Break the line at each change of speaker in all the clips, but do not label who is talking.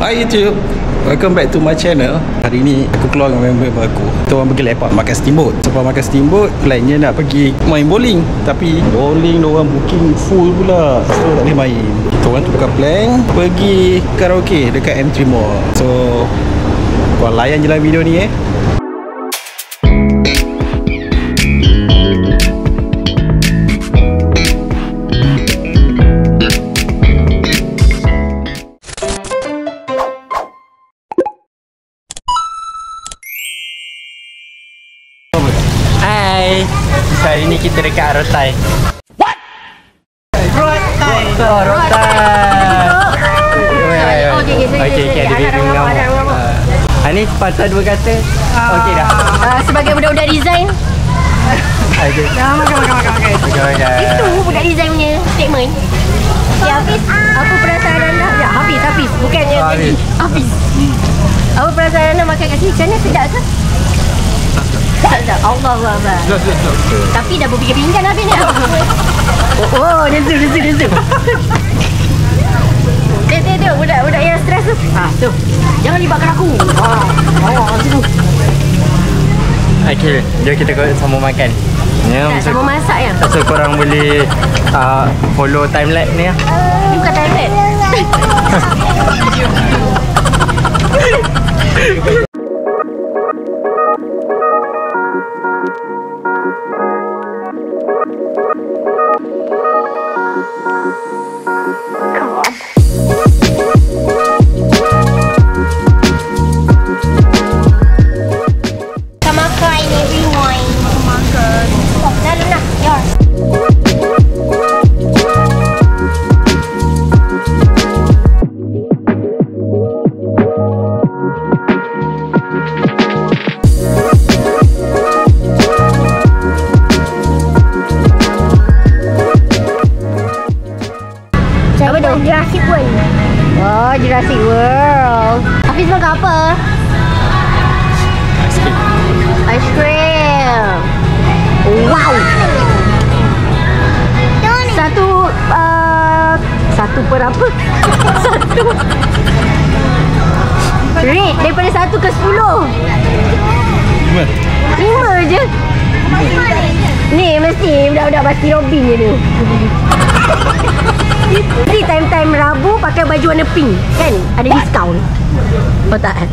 Hi YouTube, welcome back to my channel. Hari ni aku keluar dengan member aku. Kita orang pergi lepak makan steamboat. Sebab makan steamboat, lainnya nak pergi main bowling. Tapi bowling diorang booking full pula, so tak boleh main. Kita orang tukar plan pergi karaoke dekat M3 Mall. So korang layan je lah video ni
Hai. Hari ni kita dekat Rotai.
What? Rotai. Okey,
ada baby ngam. Ni patah dua kata. Okey dah.
Sebagai budak-budak design.
Okey.
Makan. Itu budak design punya statement. Ya Hafiz, apa perasaan anda? Ya Hafiz, bukannya Hafiz. Apa perasaan anda makan kat sini? Macam mana, sedap ke? Sedap. Allahuakbar. Tapi dah berfikir pinggan habis ni. Oh, desu. Tengok budak-budak yang stres tu. Tu. Jangan libatkan aku. Situ.
Okey, jom kita sama makan. Ya,
Sama masak ya?
So korang boleh follow timelapse ni ya.
Ni bukan timelapse. Apa tu? Jurassic World. Oh, Jurassic World. Hafiz makan apa? Ice cream. Wow. Satu per apa? Satu. Rate daripada 1 ke 10. 5 je. Ni mesti budak-budak Basti Robin je tu. Ni time-time Rabu pakai baju warna pink kan? Ada diskaun. Oh tak?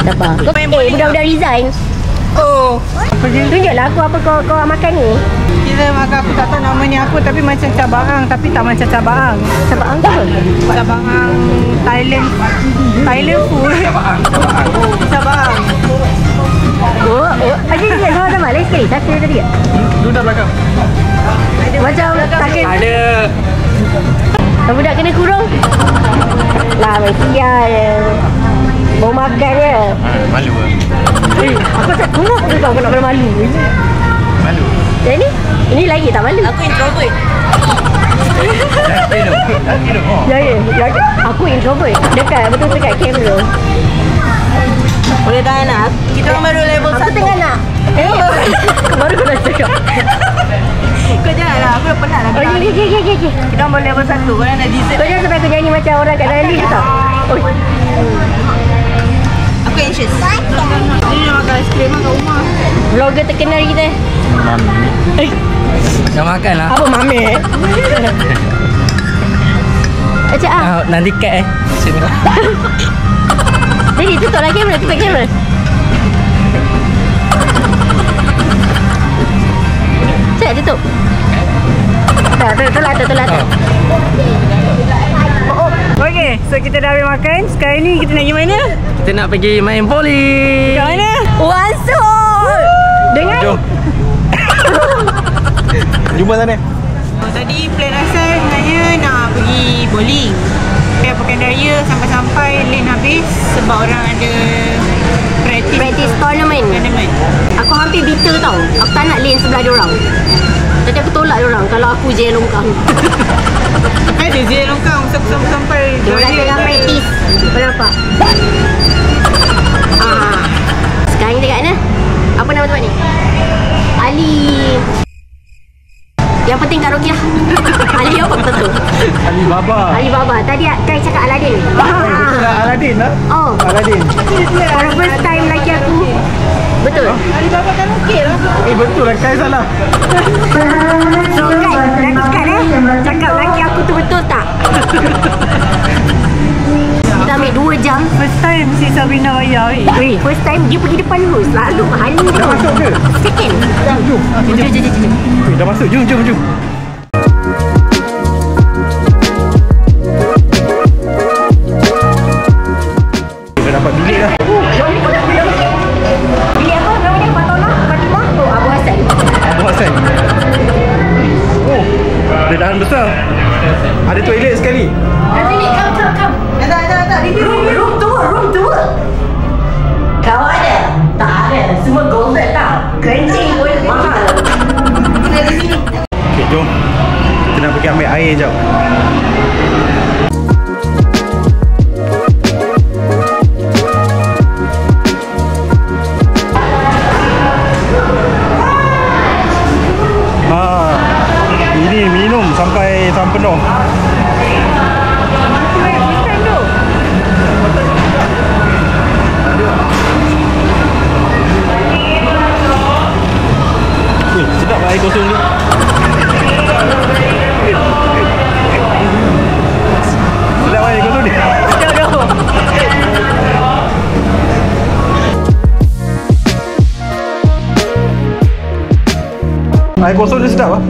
Tak apa. Budak-budak resign.
Oh,
Tunjuklah aku apa kau makan ni.
kita makan, aku tak tahu namanya apa tapi macam cabaang tapi tak macam cabaang.
Cabaang tu apa?
Cabaang Thailand food. Cabaang.
Oh. Ada sama balik sekali. Tak kira tadi ke?
Duduk belakang.
Macam takkan
Ada.
budak kena kurung. Lah, sial. Bawa makan je.
Malu ah.
Aku tak tahu kau nak malu.
Malu.
Yang ni? Ini lagi tak malu.
Aku introvert.
Ya. Aku introvert. Betul dekat kamera.
Boleh tahan nak? Kita orang baru level 1.
Aku tengah nak. Baru kau dah cakap.
Kau janganlah, aku dah penat lah.
Okay.
Kita orang baru level 1. Korang dah dessert.
Kau jangan sampai aku nyanyi macam orang kat dalam lift tau.
Aku anxious. Dia nak makan aiskrim kat rumah.
Vlogger terkenal kita.
Mami. Dah makan lah.
Apa mami? Cik
Nanti kat sini.
Jadi tutup lah kamera, tutup kamera. Cik, tutup. Tolak.
Okey, so kita dah habis makan. Sekarang ni kita nak pergi mana?
Kita nak pergi main bowling.
Kat mana?
Wansol. Dengan
Jom.
Jumpa sana.
Tadi plan asal sebenarnya nak pergi bowling. Tapi Pekan Raya sampai-sampai lane habis sebab orang ada
practice tournament. Aku hampir bitter tau. Aku tak nak lane sebelah diorang. Jadi aku tolak diorang kalau aku je longkang.
Ada je longkang sampai
Diorang tengah practice. Kau nampak? Sekarang kita kat mana? Apa nama tempat ni? Ali. Yang penting karaoke lah. Ali apa betul?
Alibaba.
Alibaba. Tadi Kai cakap Aladin.
Aladin lah.
Oh,
Aladin.
for the first time laki aku. Betul.
Alibaba kan okey lah.
Betul lah, Kai salah.
So Kai, nanti cakap laki aku tu betul tak? Kita ambil 2 jam.
First time si Sabrina bayar.
Weh, first time dia pergi depan dulu. Selalu honey je.
Dah masuk ke?
Second.
Jom.
Jom.
Dah masuk. Jom. Dah dapat bilik dah.
Bilik apa namanya? Fatona? Fatimah? Oh, Abu Hassan.
Abu Hassan. Oh, dedahan besar. Ada toilet sekali.
Sini, come.
Tak.
Room tour. Kau ada? Tak ada. Semua golden tak. Kencing pun mahal.
Okay, jom. Kita nak pergi ambil air jap. Ini minum sampai penuh. Sedap air kosong ni. Sedap air kosong ni. Air kosong ni sedap ah.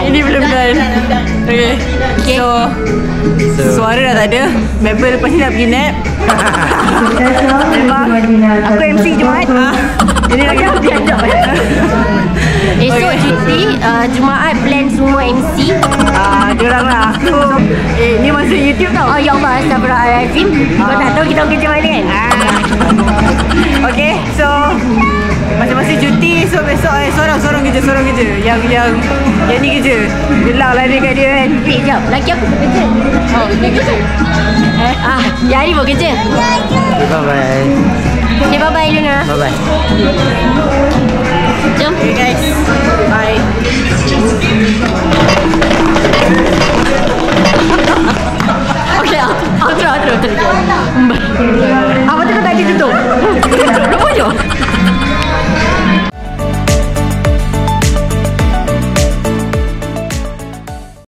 Ini belum done. Okay. So suara dah tak ada. Mabel lepas ni nak pergi nap. Memang aku MC Jumaat. Ini lagi aku diajak.
Esok cuti Jumaat plan semua MC.
Diorang lah. Ni masuk YouTube tau.
Oh ya Allah, astagfirullahaladzim. Kau tak tahu kita orang kerja mana kan?
Okay, so masing-masing cuti. So besok sorang kerja. Yang ni kerja. Gelak lah dia kat dia kan.
Wait, jap. Laki aku pun kerja.
Oh, dia kerja.
Yang hari pun kerja.
Bye-bye.
Okay, bye-bye Luna.
Bye-bye.
Jom.
Okay guys. Bye.